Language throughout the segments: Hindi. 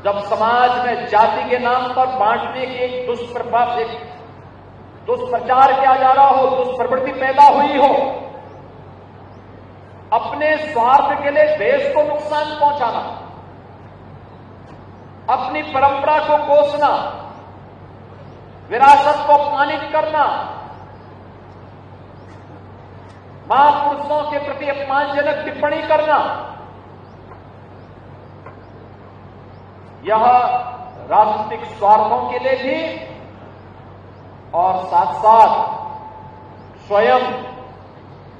जब समाज में जाति के नाम पर बांटने की एक दुष्प्रचार किया जा रहा हो, दुष्प्रवृत्ति पैदा हुई हो, अपने स्वार्थ के लिए देश को नुकसान पहुंचाना, अपनी परंपरा को कोसना, विरासत को अपमानित करना, महापुरुषों के प्रति अपमानजनक टिप्पणी करना, यह राजनीतिक स्वार्थों के लिए भी और साथ साथ स्वयं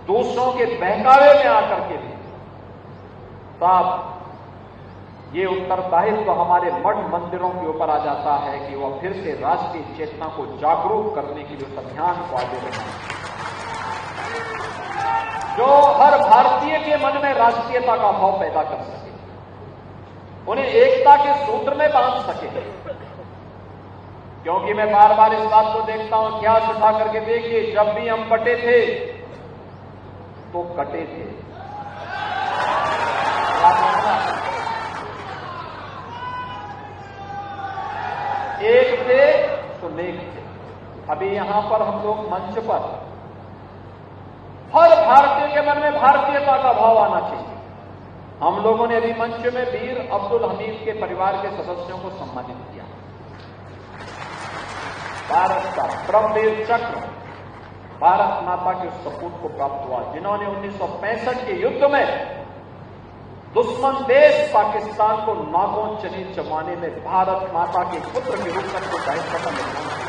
दूसरों के बहकावे में आकर के भी। तब ये उत्तरदायित्व हमारे मठ मंदिरों के ऊपर आ जाता है कि वह फिर से राष्ट्रीय चेतना को जागरूक करने के लिए उस अभियान को आगे बढ़ाएं, जो हर भारतीय के मन में राष्ट्रीयता का भाव पैदा कर सके, उन्हें एकता के सूत्र में बांध सके। क्योंकि मैं बार बार इस बात को देखता हूं, इतिहास उठा करके देखिए, जब भी हम बटे थे तो कटे थे। एक थे तो नेक थे। अभी यहां पर हम लोग मंच पर हर भारतीय के मन में भारतीयता का भाव आना चाहिए। हम लोगों ने अभी मंच में वीर अब्दुल हमीद के परिवार के सदस्यों को सम्मानित किया। भारत का परमवीर चक्र भारत माता के सपूत को प्राप्त हुआ, जिन्होंने 1965 के युद्ध में दुश्मन देश पाकिस्तान को नागों चनी चबाने में भारत माता के पुत्र के रूप में दायित्व का निर्वहन किया।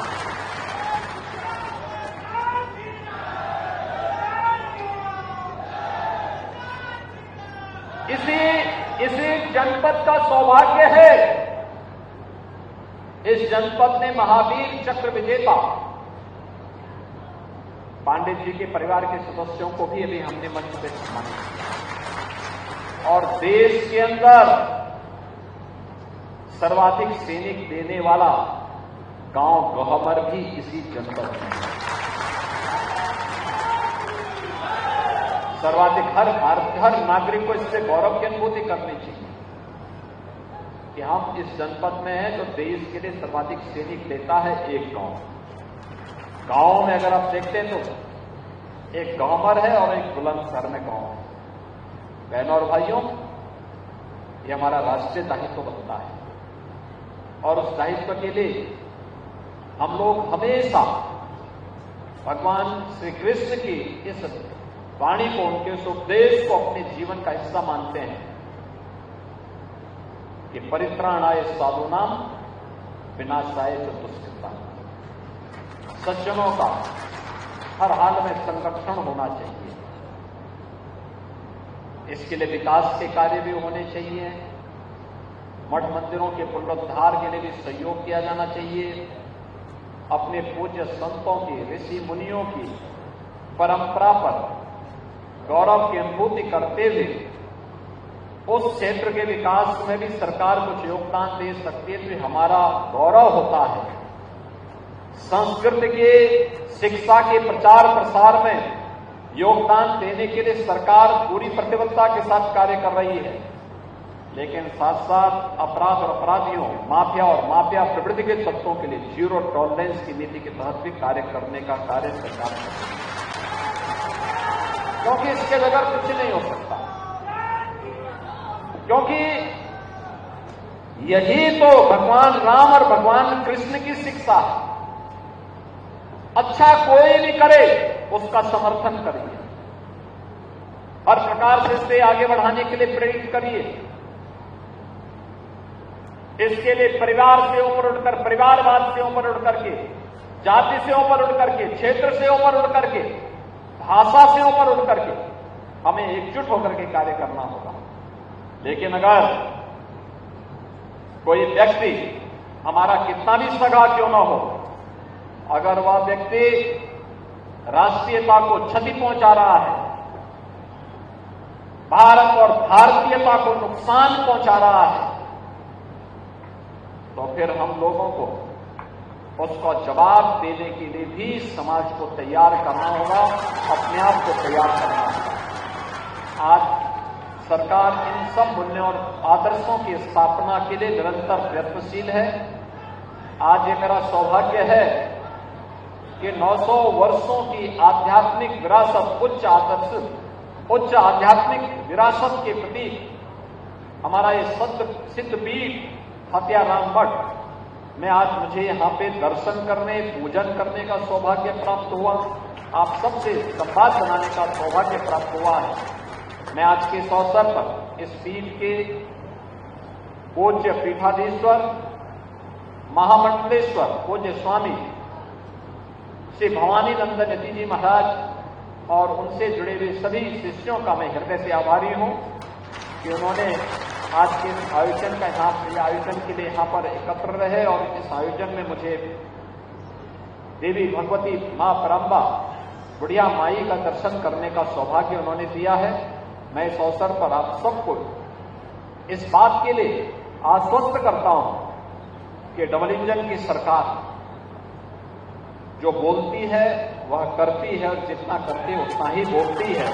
इसी जनपद का सौभाग्य है, इस जनपद ने महावीर चक्र विजेता पांडित जी के परिवार के सदस्यों को भी अभी हमने मंच पे सम्मानित किया। और देश के अंदर सर्वाधिक सैनिक देने वाला गांव गहमर भी इसी जनपद में है। सर्वाधिक हर नागरिक को इससे गौरव की अनुभूति करनी चाहिए कि हम इस जनपद में हैं जो देश के लिए सर्वाधिक सैनिक देता है एक गांव। गांव में अगर आप देखते हैं तो एक गहमर है और एक बुलंदशहर में गांव है। बहनों और भाइयों, ये हमारा राष्ट्रीय दायित्व बनता है और उस दायित्व के लिए हम लोग हमेशा भगवान श्री कृष्ण की इस वाणी को, उनके उस उपदेश को अपने जीवन का हिस्सा मानते हैं कि परित्राणाय साधूनाम विनाशाय च दुष्कृताम्। सज्जनों का हर हाल में संरक्षण होना चाहिए। इसके लिए विकास के कार्य भी होने चाहिए, मठ मंदिरों के पुनरुद्धार के लिए भी सहयोग किया जाना चाहिए। अपने पूज्य संतों की, ऋषि मुनियों की परंपरा पर गौरव की अनुभूति करते हुए उस क्षेत्र के विकास में भी सरकार कुछ योगदान दे सकती है तो हमारा गौरव होता है। संस्कृत के शिक्षा के प्रचार प्रसार में योगदान देने के लिए सरकार पूरी प्रतिबद्धता के साथ कार्य कर रही है, लेकिन साथ साथ अपराध और अपराधियों, माफिया और माफिया प्रवृत्ति के तत्वों के लिए जीरो टॉलरेंस की नीति के तहत भी कार्य करने का कार्य सरकार कर रही है, क्योंकि इसके बगैर कुछ नहीं हो सकता। क्योंकि यही तो भगवान राम और भगवान कृष्ण की शिक्षा है। अच्छा कोई भी करे उसका समर्थन करिए, हर प्रकार से इसे आगे बढ़ाने के लिए प्रेरित करिए। इसके लिए परिवार से ऊपर उठकर, परिवारवाद से ऊपर उठ करके, जाति से ऊपर उठ करके, क्षेत्र से ऊपर उठ करके, भाषा से ऊपर उठ करके हमें एकजुट होकर के कार्य करना होगा। लेकिन अगर कोई व्यक्ति, हमारा कितना भी सगा क्यों ना हो, अगर वह व्यक्ति राष्ट्रीयता को क्षति पहुंचा रहा है, भारत और भारतीयता को नुकसान पहुंचा रहा है, तो फिर हम लोगों को उसका जवाब देने के लिए भी समाज को तैयार करना होगा, अपने आप को तैयार करना होगा। आज सरकार इन सब मूल्यों और आदर्शों की स्थापना के लिए निरंतर प्रयत्नशील है। आज ये मेरा सौभाग्य है कि 900 वर्षों की आध्यात्मिक विरासत, उच्च आध्यात्मिक विरासत के प्रतीक हमारा ये सिद्ध पीठ हत्याराम मठ में आज मुझे यहाँ पे दर्शन करने, पूजन करने का सौभाग्य प्राप्त हुआ। आप सबसे संवाद बनाने का सौभाग्य प्राप्त हुआ है। मैं आज के इस अवसर पर इस पीठ के पूज्य पीठाधीश्वर, महामंडलेश्वर पूज्य स्वामी श्री भवानी नंदन यति जी महाराज और उनसे जुड़े हुए सभी शिष्यों का मैं हृदय से आभारी हूं कि उन्होंने आज के इस आयोजन के लिए यहाँ पर एकत्र रहे और इस आयोजन में मुझे देवी भगवती मां परम्बा बुढ़िया माई का दर्शन करने का सौभाग्य उन्होंने दिया है। मैं इस अवसर पर आप सबको इस बात के लिए आश्वस्त करता हूं कि डबल इंजन की सरकार जो बोलती है वह करती है और जितना करती है उतना ही बोलती है।